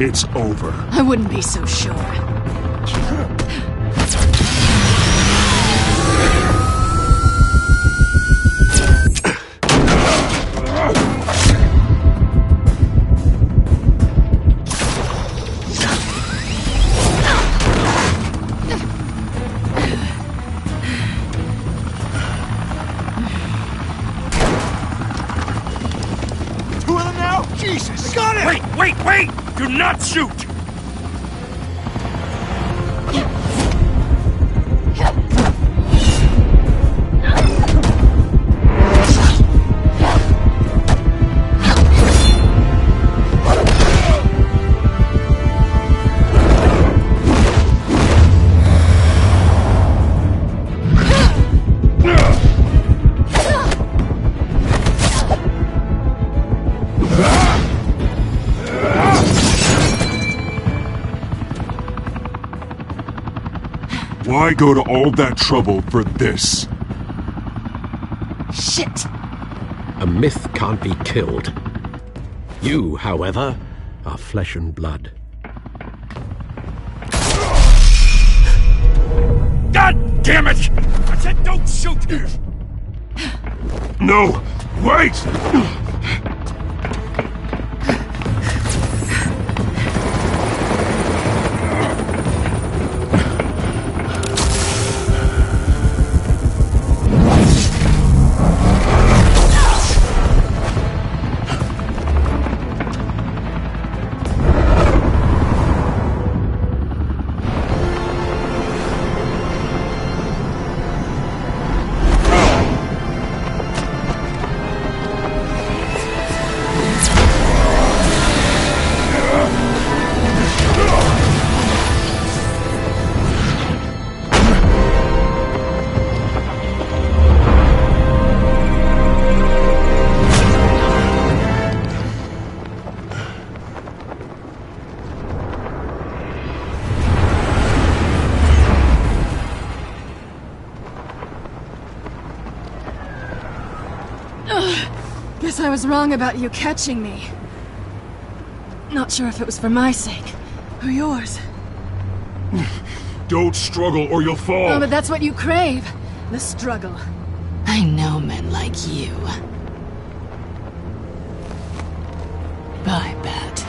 It's over. I wouldn't be so sure. Jesus! Got it! Wait! Do not shoot! Why go to all that trouble for this? Shit! A myth can't be killed. You, however, are flesh and blood. God damn it! I said don't shoot! No! Wait! Guess I was wrong about you catching me. Not sure if it was for my sake, or yours. Don't struggle or you'll fall! Oh, but that's what you crave. The struggle. I know men like you. Bye, Bat.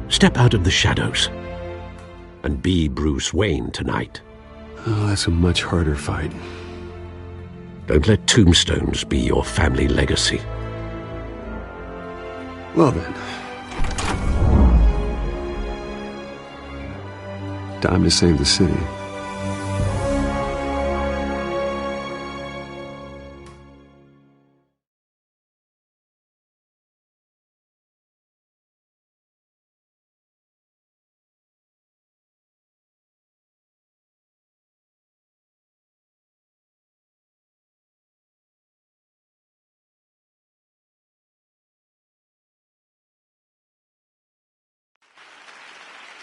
Step out of the shadows and be Bruce Wayne tonight. Oh, that's a much harder fight. Don't let tombstones be your family legacy. Well then. Time to save the city.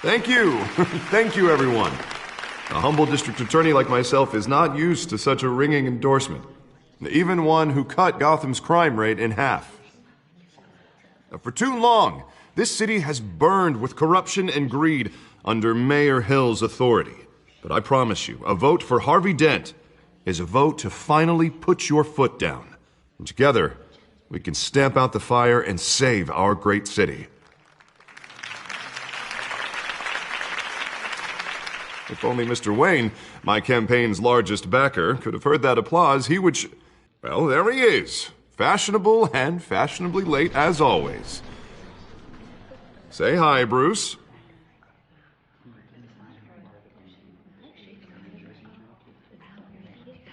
Thank you. Thank you, everyone. A humble district attorney like myself is not used to such a ringing endorsement. Even one who cut Gotham's crime rate in half. For too long, this city has burned with corruption and greed under Mayor Hill's authority. But I promise you, a vote for Harvey Dent is a vote to finally put your foot down. And together, we can stamp out the fire and save our great city. If only Mr. Wayne, my campaign's largest backer, could have heard that applause, he would well, there he is. Fashionable and fashionably late as always. Say hi, Bruce.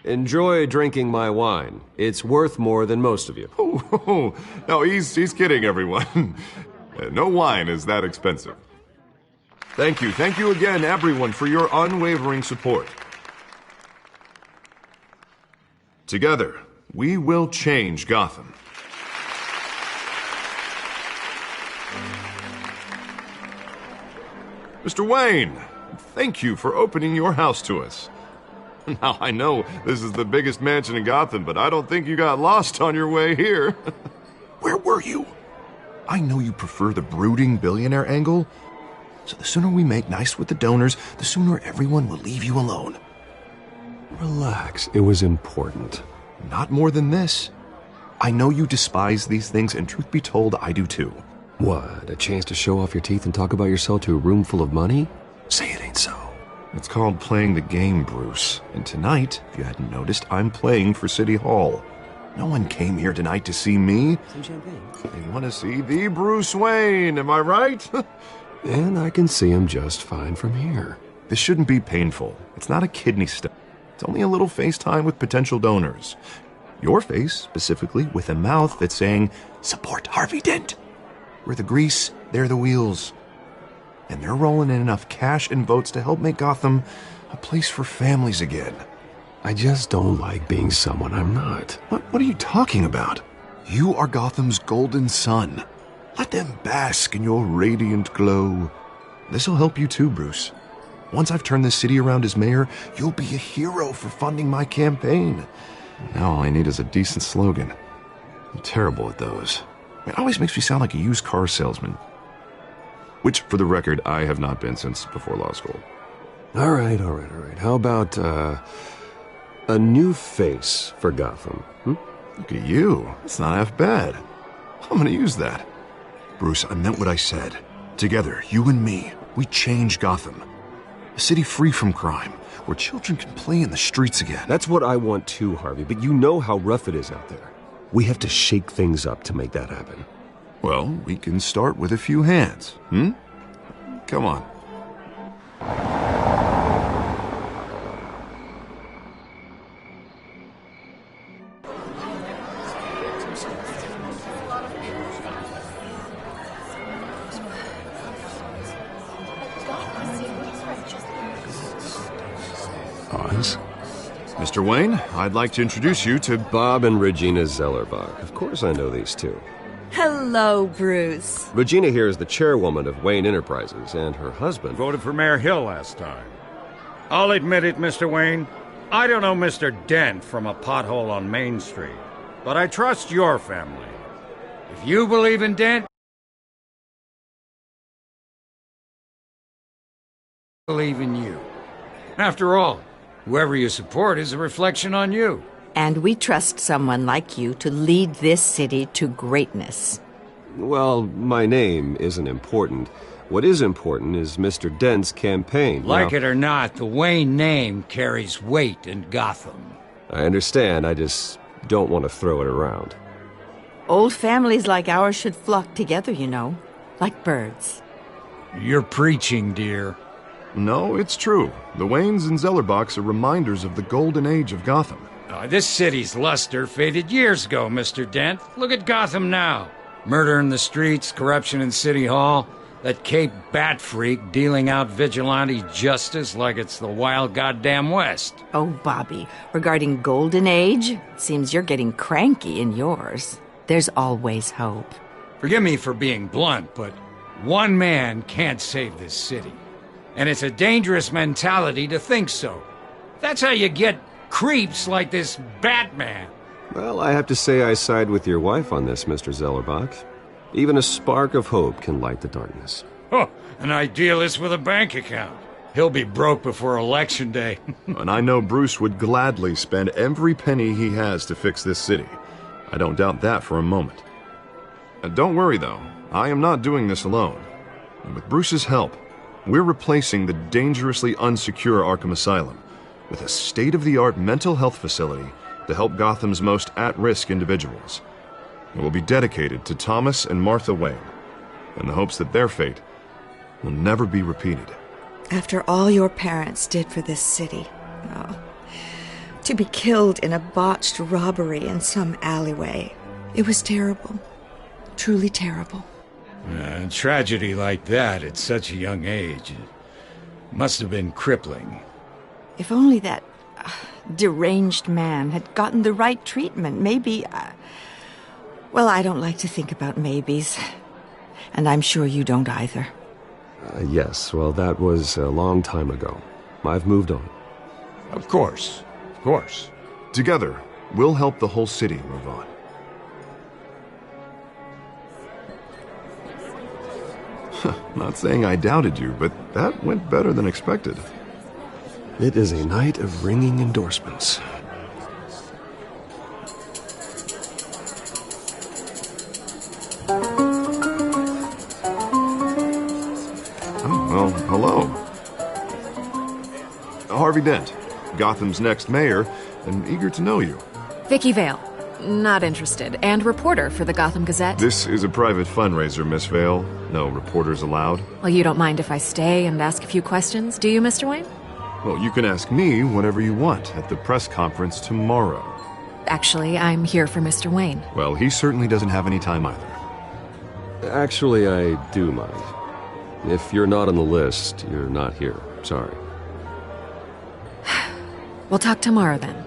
Enjoy drinking my wine. It's worth more than most of you. Oh, no, he's kidding, everyone. No wine is that expensive. Thank you again, everyone, for your unwavering support. Together, we will change Gotham. Mr. Wayne, thank you for opening your house to us. Now, I know this is the biggest mansion in Gotham, but I don't think you got lost on your way here. Where were you? I know you prefer the brooding billionaire angle, so the sooner we make nice with the donors, the sooner everyone will leave you alone. Relax. It was important. Not more than this. I know you despise these things, and truth be told, I do too. What? A chance to show off your teeth and talk about yourself to a room full of money? Say it ain't so. It's called playing the game, Bruce. And tonight, if you hadn't noticed, I'm playing for City Hall. No one came here tonight to see me. Some champagne. They want to see the Bruce Wayne, am I right? And I can see him just fine from here. This shouldn't be painful. It's not a kidney stone. It's only a little FaceTime with potential donors. Your face, specifically, with a mouth that's saying, "Support Harvey Dent." We're the grease, they're the wheels. And they're rolling in enough cash and votes to help make Gotham a place for families again. I just don't like being someone I'm not. What are you talking about? You are Gotham's golden sun. Let them bask in your radiant glow. This'll help you too, Bruce. Once I've turned this city around as mayor, you'll be a hero for funding my campaign. Now all I need is a decent slogan. I'm terrible at those. It always makes me sound like a used car salesman. Which, for the record, I have not been since before law school. All right. How about, a new face for Gotham? Look at you. It's not half bad. I'm gonna use that. Bruce, I meant what I said. Together, you and me, we change Gotham. A city free from crime, where children can play in the streets again. That's what I want too, Harvey, but you know how rough it is out there. We have to shake things up to make that happen. Well, we can start with a few hands, Come on. Oz? Mr. Wayne, I'd like to introduce you to Bob and Regina Zellerbach. Of course I know these two. Hello, Bruce. Regina here is the chairwoman of Wayne Enterprises, and her husband... Voted for Mayor Hill last time. I'll admit it, Mr. Wayne. I don't know Mr. Dent from a pothole on Main Street, but I trust your family. If you believe in Dent, I believe in you. After all, whoever you support is a reflection on you. And we trust someone like you to lead this city to greatness. Well, my name isn't important. What is important is Mr. Dent's campaign. Like Now, it or not, the Wayne name carries weight in Gotham. I understand, I just don't want to throw it around. Old families like ours should flock together, you know, like birds. You're preaching, dear. No, it's true. The Waynes and Zellerbachs are reminders of the golden age of Gotham. This city's luster faded years ago, Mr. Dent. Look at Gotham now. Murder in the streets, corruption in City Hall, that Cape Bat freak dealing out vigilante justice like it's the wild goddamn West. Oh, Bobby, regarding Golden Age, it seems you're getting cranky in yours. There's always hope. Forgive me for being blunt, but one man can't save this city. And it's a dangerous mentality to think so. That's how you get creeps like this Batman. Well, I have to say I side with your wife on this, Mr. Zellerbach. Even a spark of hope can light the darkness. Oh, an idealist with a bank account. He'll be broke before Election Day. And I know Bruce would gladly spend every penny he has to fix this city. I don't doubt that for a moment. Don't worry, though. I am not doing this alone. And with Bruce's help, we're replacing the dangerously unsecure Arkham Asylum with a state-of-the-art mental health facility to help Gotham's most at-risk individuals. It will be dedicated to Thomas and Martha Wayne, in the hopes that their fate will never be repeated. After all your parents did for this city, to be killed in a botched robbery in some alleyway, it was terrible. Truly terrible. A tragedy like that at such a young age must have been crippling. If only that deranged man had gotten the right treatment, maybe... well, I don't like to think about maybes. And I'm sure you don't either. Yes, well, that was a long time ago. I've moved on. Of course. Of course. Together, we'll help the whole city move on. Not saying I doubted you, but that went better than expected. It is a night of ringing endorsements. Oh, well, hello. Harvey Dent, Gotham's next mayor, and eager to know you. Vicky Vale. Not interested. And reporter for the Gotham Gazette. This is a private fundraiser, Miss Vale. No reporters allowed. Well, you don't mind if I stay and ask a few questions, do you, Mr. Wayne? Well, you can ask me whatever you want at the press conference tomorrow. Actually, I'm here for Mr. Wayne. Well, he certainly doesn't have any time either. Actually, I do mind. If you're not on the list, you're not here. Sorry. We'll talk tomorrow then.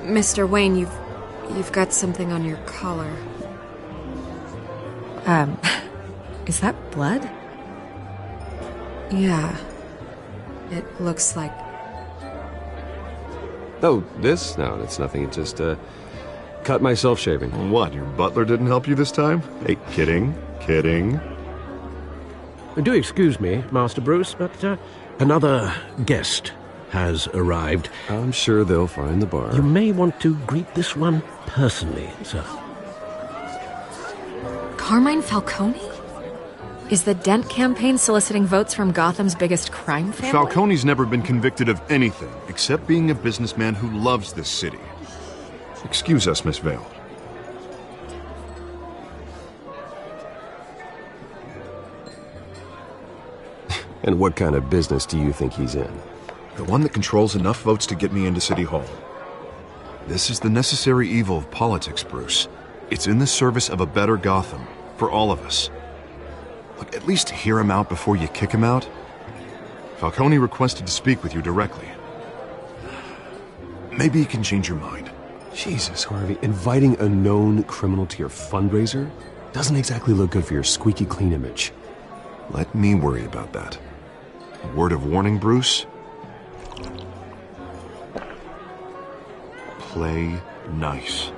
Mr. Wayne, you've got something on your collar. Is that blood? Yeah. It looks like... Oh, this? No, it's nothing. It just, cut myself shaving. What, your butler didn't help you this time? Hey, kidding. Kidding. Do excuse me, Master Bruce, but another guest has arrived. I'm sure they'll find the bar. You may want to greet this one personally, sir. Carmine Falcone? Is the Dent campaign soliciting votes from Gotham's biggest crime family? Falcone's never been convicted of anything except being a businessman who loves this city. Excuse us, Miss Vale. And what kind of business do you think he's in? The one that controls enough votes to get me into City Hall. This is the necessary evil of politics, Bruce. It's in the service of a better Gotham, for all of us. Look, at least hear him out before you kick him out. Falcone requested to speak with you directly. Maybe he can change your mind. Jesus, Harvey, inviting a known criminal to your fundraiser doesn't exactly look good for your squeaky clean image. Let me worry about that. A word of warning, Bruce. Play nice.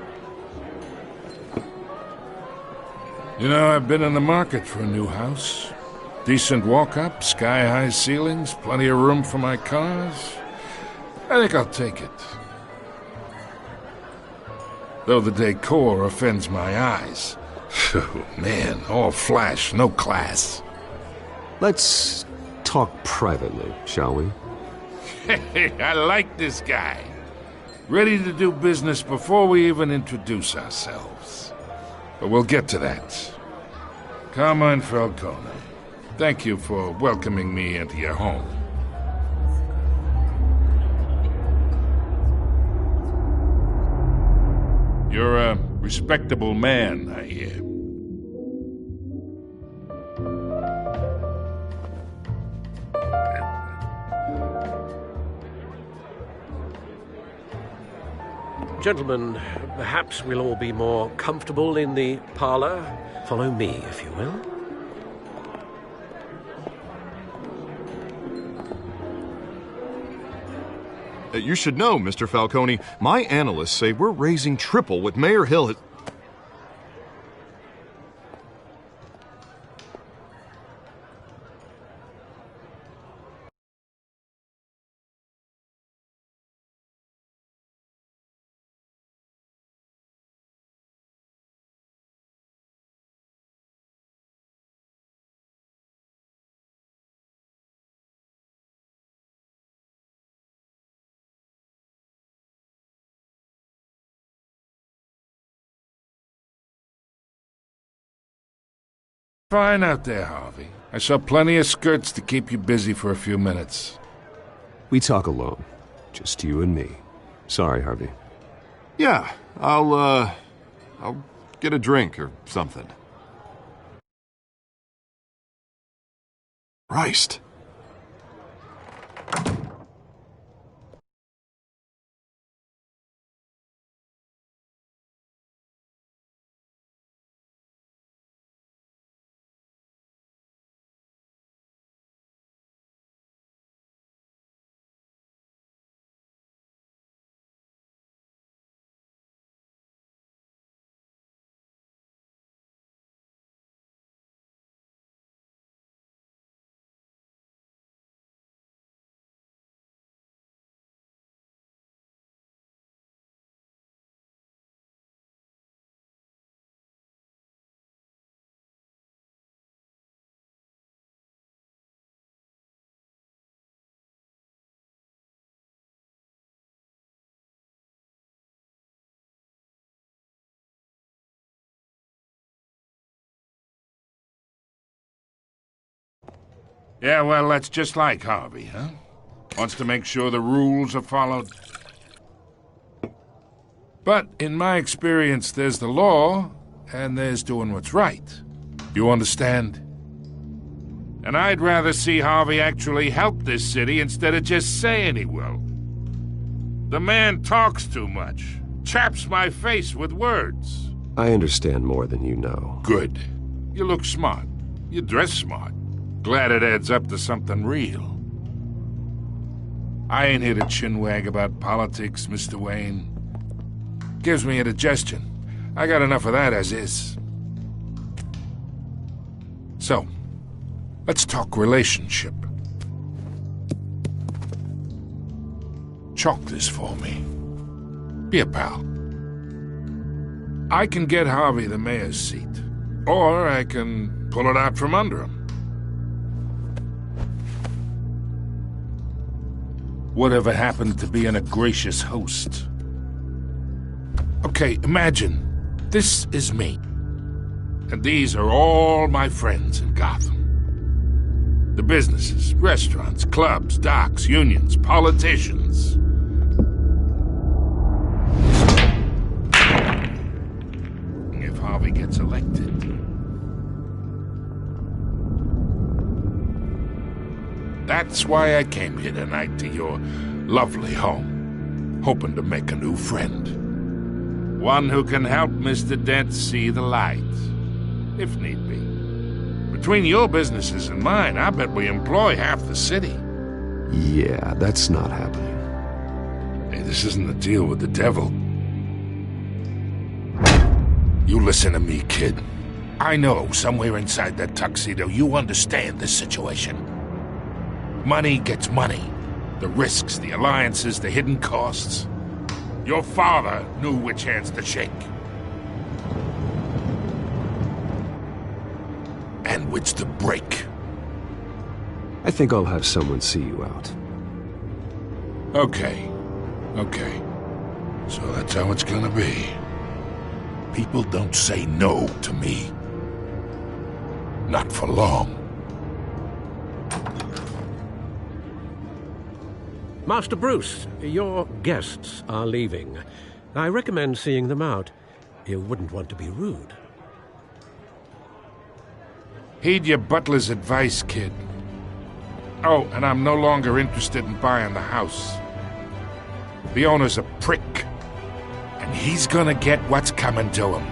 You know, I've been in the market for a new house. Decent walk-up, sky-high ceilings, plenty of room for my cars. I think I'll take it. Though the decor offends my eyes. Oh, man, all flash, no class. Let's talk privately, shall we? Hey, I like this guy. Ready to do business before we even introduce ourselves. But we'll get to that. Carmine Falcone, thank you for welcoming me into your home. You're a respectable man, I hear. Gentlemen, perhaps we'll all be more comfortable in the parlor. Follow me, if you will. You should know, Mr. Falcone, my analysts say we're raising triple what Mayor Hill has... Fine out there, Harvey. I saw plenty of skirts to keep you busy for a few minutes. We talk alone. Just you and me. Sorry, Harvey. Yeah, I'll get a drink or something. Christ. Yeah, well, that's just like Harvey, huh? Wants to make sure the rules are followed. But in my experience, there's the law, and there's doing what's right. You understand? And I'd rather see Harvey actually help this city instead of just saying he will. The man talks too much. Chaps my face with words. I understand more than you know. Good. You look smart. You dress smart. Glad it adds up to something real. I ain't here to chinwag about politics, Mr. Wayne. Gives me indigestion. I got enough of that as is. So, let's talk relationship. Chalk this for me. Be a pal. I can get Harvey the mayor's seat, or I can pull it out from under him. Whatever happened to being a gracious host? Okay, imagine, this is me. And these are all my friends in Gotham. The businesses, restaurants, clubs, docks, unions, politicians. If Harvey gets elected... That's why I came here tonight to your lovely home, hoping to make a new friend. One who can help Mr. Dent see the light, if need be. Between your businesses and mine, I bet we employ half the city. Yeah, that's not happening. Hey, this isn't a deal with the devil. You listen to me, kid. I know somewhere inside that tuxedo you understand this situation. Money gets money. The risks, the alliances, the hidden costs. Your father knew which hands to shake. And which to break. I think I'll have someone see you out. Okay. So that's how it's gonna be. People don't say no to me. Not for long. Master Bruce, your guests are leaving. I recommend seeing them out. You wouldn't want to be rude. Heed your butler's advice, kid. Oh, and I'm no longer interested in buying the house. The owner's a prick, and he's gonna get what's coming to him.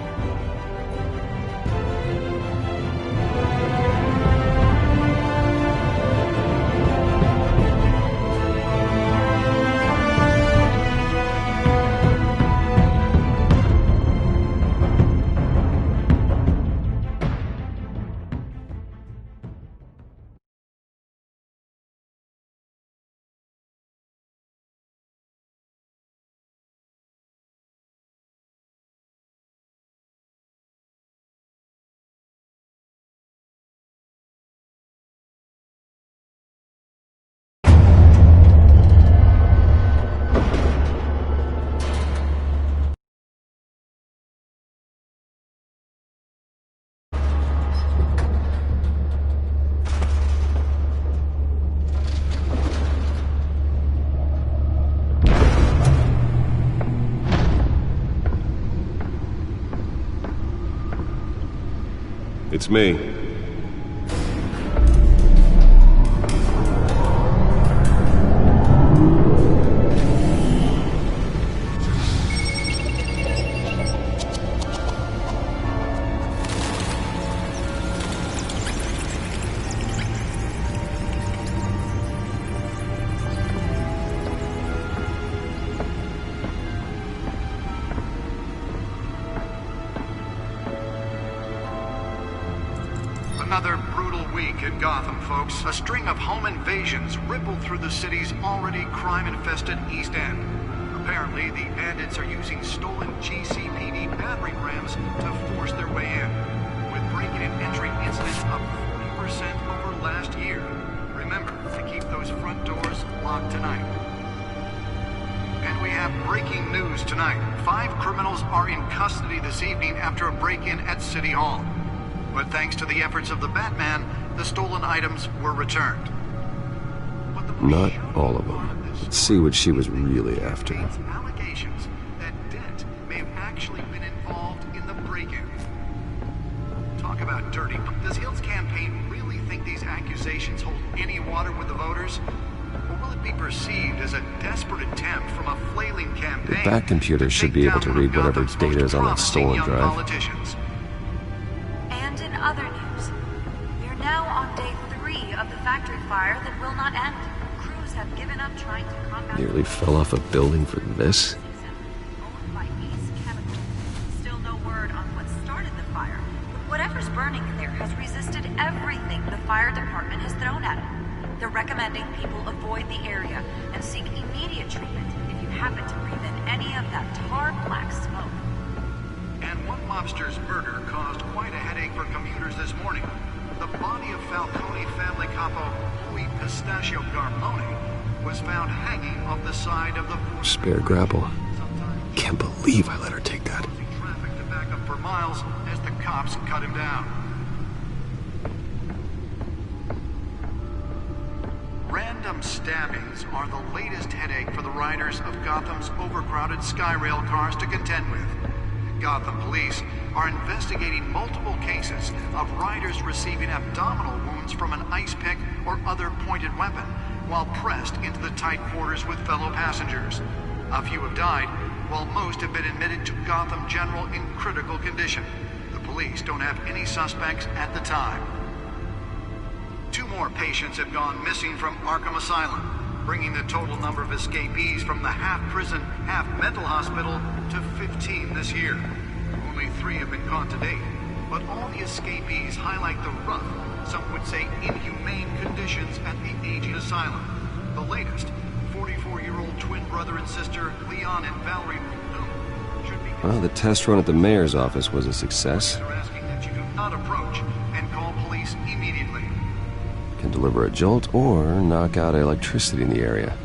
It's me. Another brutal week in Gotham, folks. A string of home invasions rippled through the city's already crime-infested East End. Apparently, the bandits are using stolen GCPD battering rams to force their way in, with break-in and entry incidents up 40% over last year. Remember to keep those front doors locked tonight. And we have breaking news tonight. 5 criminals are in custody this evening after a break-in at City Hall. But thanks to the efforts of the Batman, the stolen items were returned. Not all of them. Let's see what she was really after. Allegations that Dent may have actually been involved in the break-in. Talk about dirty. Does Hill's campaign really think these accusations hold any water with the voters? Or will it be perceived as a desperate attempt from a flailing campaign? The back computer should be able to read whatever data is on that stolen drive. Politicians. And in other news, we're now on day 3 of the factory fire that will not end. Crews have given up trying to combat... Nearly fell off a building for this? Still no word on what started the fire, but whatever's burning in there has resisted everything the fire department has thrown at it. They're recommending people avoid the area and seek immediate treatment if you happen to breathe in any of that tar black smoke. And one mobster's murder caused quite a headache for commuters this morning. The body of Falcone family capo Louis Pistachio Garmone was found hanging off the side of the... Spare grapple. Can't believe I let her take that. Traffic to back up for miles as the cops cut him down. Random stabbings are the latest headache for the riders of Gotham's overcrowded Skyrail cars to contend with. Gotham police are investigating multiple cases of riders receiving abdominal wounds from an ice pick or other pointed weapon while pressed into the tight quarters with fellow passengers. A few have died, while most have been admitted to Gotham General in critical condition. The police don't have any suspects at the time. 2 more patients have gone missing from Arkham Asylum, bringing the total number of escapees from the half-prison, half-mental hospital to 15 this year. Only 3 have been caught to date, but all the escapees highlight the rough, some would say inhumane conditions at the aging asylum. The latest, 44-year-old twin brother and sister Leon and Valerie Muldoon should be... Well, the test run at the mayor's office was a success. They're asking that you do not approach and call police immediately. Can deliver a jolt or knock out electricity in the area.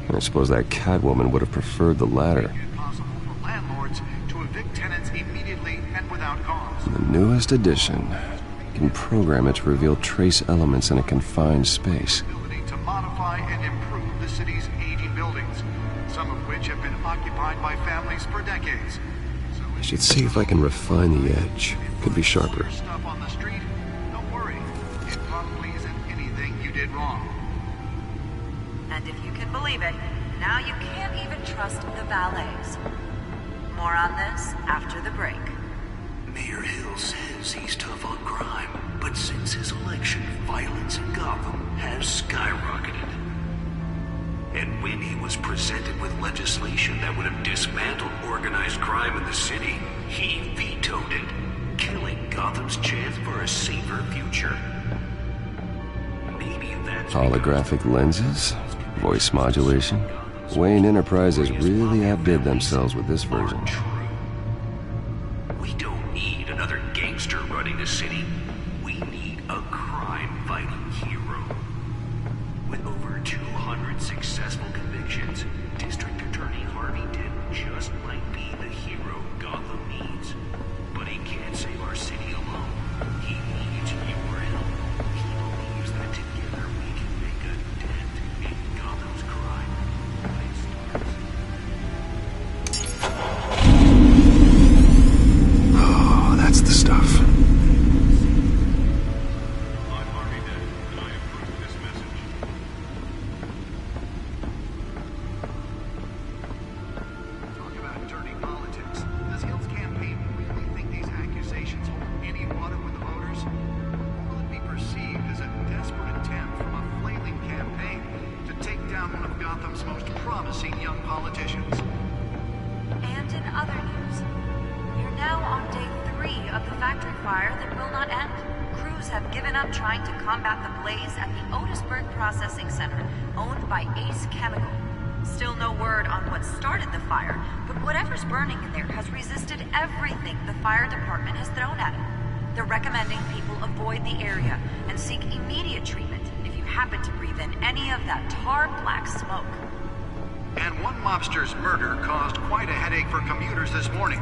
And I suppose that Catwoman would have preferred the latter. Possible for landlords to evict tenants immediately and without cause. The newest addition can program it to reveal trace elements in a confined space. Ability to modify and improve the city's aging buildings, some of which have been occupied by families for decades. So I should see if I can refine the edge. Could be sharper. Stuff on the street, don't worry. It probably isn't anything you did wrong. And if you can believe it, now you can't even trust the valets. More on this after the break. Mayor Hill says he's tough on crime, but since his election, violence in Gotham has skyrocketed. And when he was presented with legislation that would have dismantled organized crime in the city, he vetoed it, killing Gotham's chance for a safer future. Maybe that's... Holographic lenses? Voice modulation? Wayne Enterprises really outdid themselves with this version. We don't need another gangster running the city. We need a crime-fighting hero. With over 200 successful convictions, District Attorney Harvey Dent just might be the hero Gotham needs. But he can't save our city alone. He needs your help. He believes that together we can make a dent in Gotham's crime. Oh, that's the stuff. Mobster's murder caused quite a headache for commuters this morning.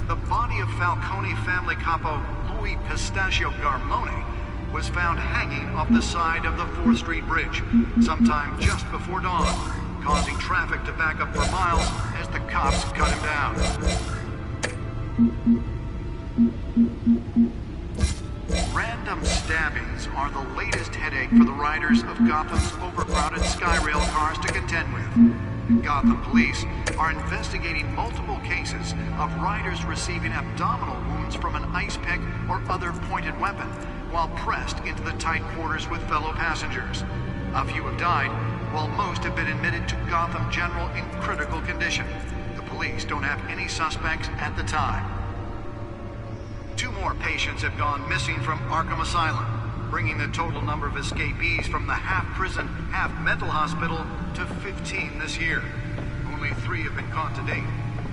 The body of Falcone family capo Louis Pistachio Garmone was found hanging off the side of the 4th Street Bridge sometime just before dawn, causing traffic to back up for miles as the cops cut him down. Random stabbings are the latest headache for the riders of Gotham's overcrowded Skyrail cars to contend with. Gotham police are investigating multiple cases of riders receiving abdominal wounds from an ice pick or other pointed weapon while pressed into the tight quarters with fellow passengers. A few have died, while most have been admitted to Gotham General in critical condition. The police don't have any suspects at the time. 2 more patients have gone missing from Arkham Asylum, bringing the total number of escapees from the half-prison, half-mental hospital to 15 this year. Only 3 have been caught to date,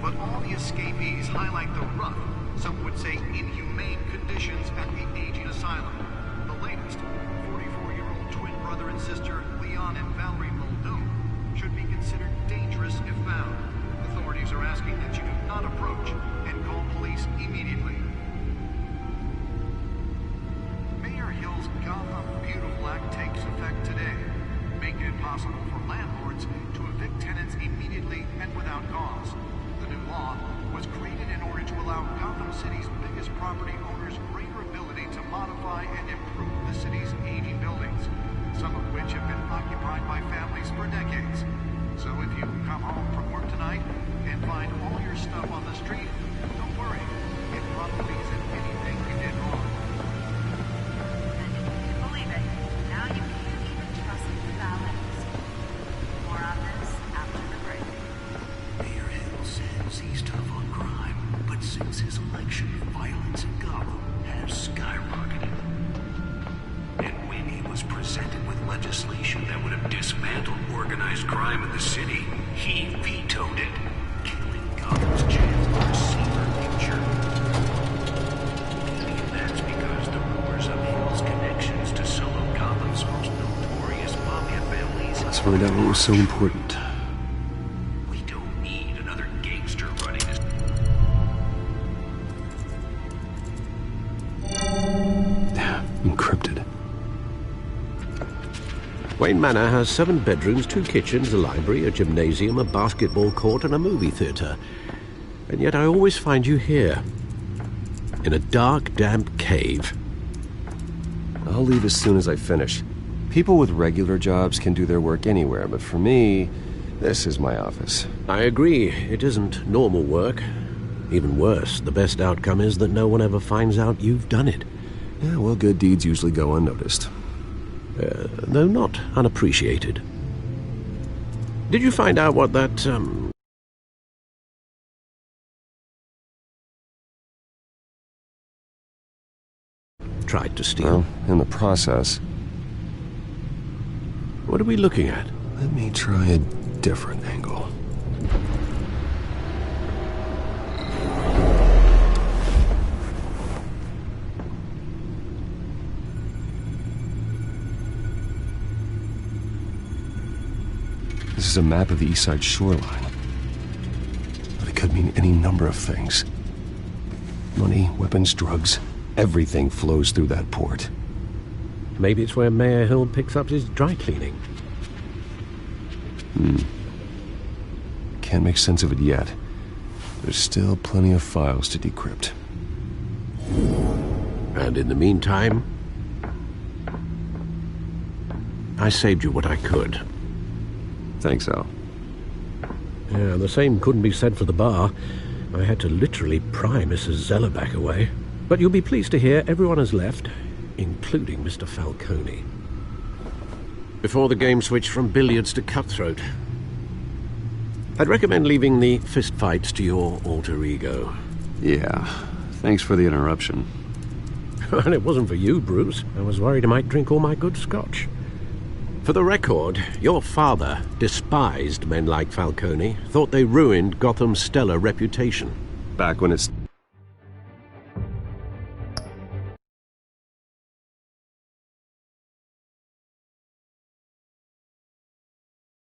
but all the escapees highlight the rough, some would say inhumane conditions at the aging asylum. The latest, 44-year-old twin brother and sister Leon and Valerie Muldoon, should be considered dangerous if found. Authorities are asking that you do not approach and call police immediately. Mayor Hill's Gotham Beautiful Act takes effect today, making it possible for landlords to evict tenants immediately and without cause. The new law was created in order to allow Gotham City's biggest property owners greater ability to modify and improve the city's aging buildings, some of which have been occupied by families for decades. So if you come home from work tonight and find all your stuff on the street, don't worry. It probably isn't anything you did wrong. Believe it. Now you can't even trust the valets. More on this after the break. Mayor Hill says he's tough on crime, but since his election, violence in Gotham has skyrocketed. And when he was presented with legislation that would have dismantled organized crime in the city, he vetoed it, killing Gotham's chance for a safer future. Maybe that's because the rumors of Hill's connections to some of Gotham's most notorious mafia families. Let's find out what was so important. We don't need another gangster running this. Encrypted. Wayne Manor has 7 bedrooms, 2 kitchens, a library, a gymnasium, a basketball court, and a movie theatre. And yet I always find you here, in a dark, damp cave. I'll leave as soon as I finish. People with regular jobs can do their work anywhere, but for me, this is my office. I agree, it isn't normal work. Even worse, the best outcome is that no one ever finds out you've done it. Yeah, well, good deeds usually go unnoticed. Though not unappreciated. Did you find out what that, tried to steal? Well, in the process. What are we looking at? Let me try a different angle. This is a map of the East Side shoreline. But it could mean any number of things. Money, weapons, drugs, everything flows through that port. Maybe it's where Mayor Hill picks up his dry cleaning. Can't make sense of it yet. There's still plenty of files to decrypt. And in the meantime, I saved you what I could. Thanks, Al. Yeah, the same couldn't be said for the bar. I had to literally pry Mrs. Zellerback away. But you'll be pleased to hear everyone has left, including Mr. Falcone. Before the game switched from billiards to cutthroat. I'd recommend leaving the fistfights to your alter ego. Yeah, thanks for the interruption. And it wasn't for you, Bruce. I was worried I might drink all my good scotch. For the record, your father despised men like Falcone, thought they ruined Gotham's stellar reputation. Back when it's